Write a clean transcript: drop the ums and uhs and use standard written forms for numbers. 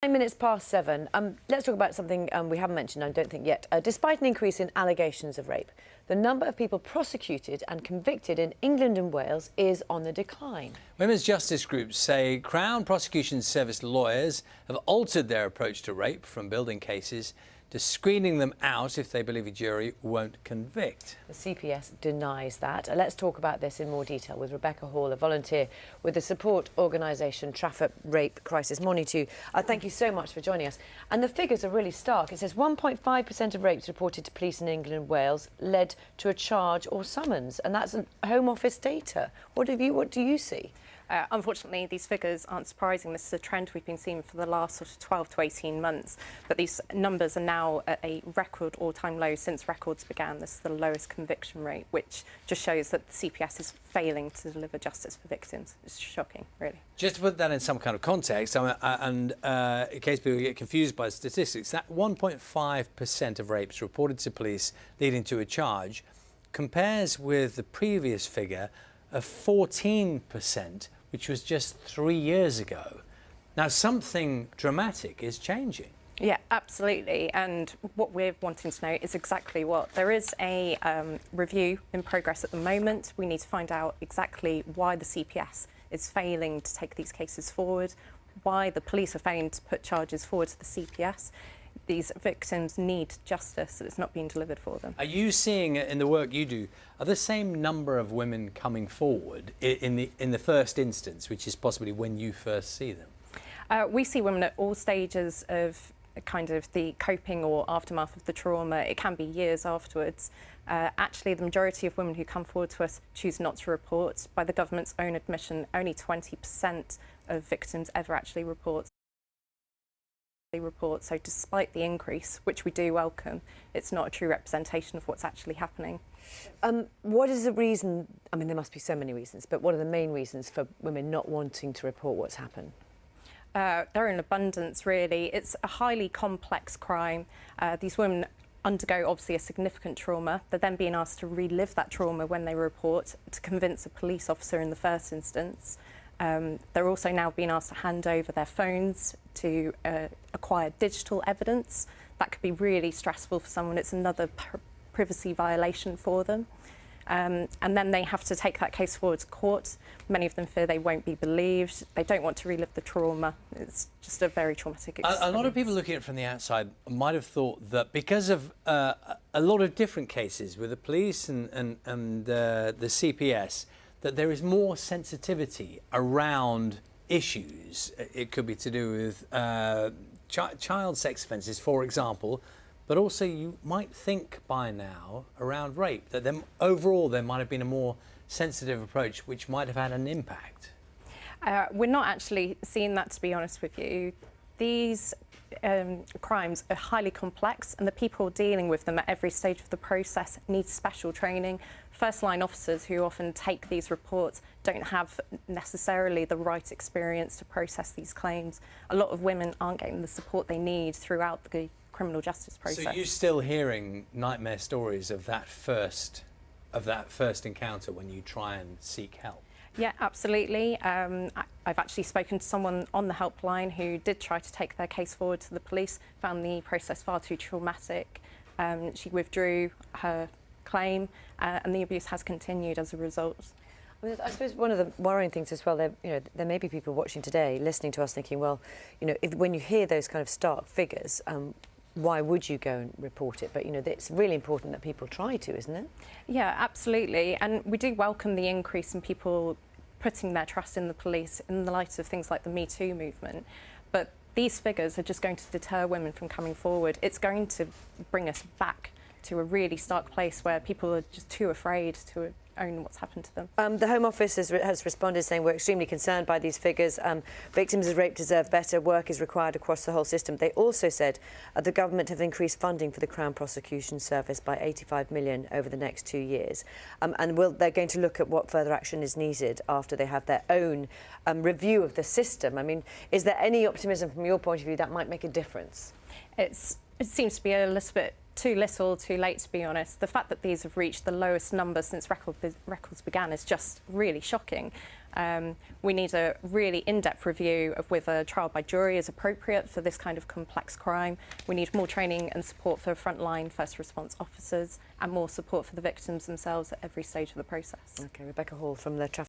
9 minutes past 7. Let's talk about something we haven't mentioned, I don't think yet. Despite an increase in allegations of rape, the number of people prosecuted and convicted in England and Wales is on the decline. Women's justice groups say Crown Prosecution Service lawyers have altered their approach to rape from building cases to screening them out if they believe a jury won't convict. The CPS denies that. Let's talk about this in more detail with Rebecca Hall, a volunteer with the support organisation Trafford Rape Crisis. Morning to you. Thank you so much for joining us. And the figures are really stark. It says 1.5% of rapes reported to police in England and Wales led to a charge or summons, and that's Home Office data. What do you see? Unfortunately, these figures aren't surprising. This is a trend we've been seeing for the last sort of 12 to 18 months. But these numbers are now at a record all-time low since records began. This is the lowest conviction rate, which just shows that the CPS is failing to deliver justice for victims. It's shocking, really. Just to put that in some kind of context, in case people get confused by statistics, that 1.5% of rapes reported to police leading to a charge compares with the previous figure of 14%, which was just 3 years ago. Now, something dramatic is changing. Yeah, absolutely. And what we're wanting to know is exactly what. There is a review in progress at the moment. We need to find out exactly why the CPS is failing to take these cases forward, why the police are failing to put charges forward to the CPS. These victims need justice, and it's not being delivered for them. Are you seeing in the work you do, are the same number of women coming forward in the first instance, which is possibly when you first see them? We see women at all stages of kind of the coping or aftermath of the trauma. It can be years afterwards. Actually, the majority of women who come forward to us choose not to report. By the government's own admission, only 20% of victims ever actually report. So despite the increase, which we do welcome, it's not a true representation of what's actually happening. What is the reason? I mean, there must be so many reasons, but what are the main reasons for women not wanting to report what's happened? They're in abundance, really. It's a highly complex crime. These women undergo, obviously, a significant trauma. They're then being asked to relive that trauma when they report to convince a police officer in the first instance. They're also now being asked to hand over their phones to acquire digital evidence. That could be really stressful for someone. It's another privacy violation for them. And then they have to take that case forward to court. Many of them fear they won't be believed. They don't want to relive the trauma. It's just a very traumatic experience. A lot of people looking at it from the outside might have thought that because of a lot of different cases with the police and the CPS, that there is more sensitivity around issues. It could be to do with child sex offences, for example, but also you might think by now around rape that overall there might have been a more sensitive approach which might have had an impact. We're not actually seeing that, to be honest with you. These crimes are highly complex, and the people dealing with them at every stage of the process need special training. First-line officers who often take these reports don't have necessarily the right experience to process these claims. A lot of women aren't getting the support they need throughout the criminal justice process. So you're still hearing nightmare stories of that first encounter when you try and seek help? Yeah, absolutely. I've actually spoken to someone on the helpline who did try to take their case forward to the police, found the process far too traumatic. She withdrew her claim, and the abuse has continued as a result. Well, I suppose one of the worrying things as well, there may be people watching today, listening to us, thinking, well, when you hear those kind of stark figures, why would you go and report it? But, it's really important that people try to, isn't it? Yeah, absolutely. And we do welcome the increase in people putting their trust in the police in the light of things like the Me Too movement. But these figures are just going to deter women from coming forward. It's going to bring us back to a really stark place where people are just too afraid to own what's happened to them. The Home Office has responded saying we're extremely concerned by these figures. Victims of rape deserve better. Work is required across the whole system. They also said the government have increased funding for the Crown Prosecution Service by 85 million over the next 2 years. And they're going to look at what further action is needed after they have their own review of the system. I mean, is there any optimism from your point of view that might make a difference? It seems to be a little bit too little, too late, to be honest. The fact that these have reached the lowest number since records began is just really shocking. We need a really in-depth review of whether trial by jury is appropriate for this kind of complex crime. We need more training and support for frontline first response officers and more support for the victims themselves at every stage of the process. Okay, Rebecca Hall from the Traffic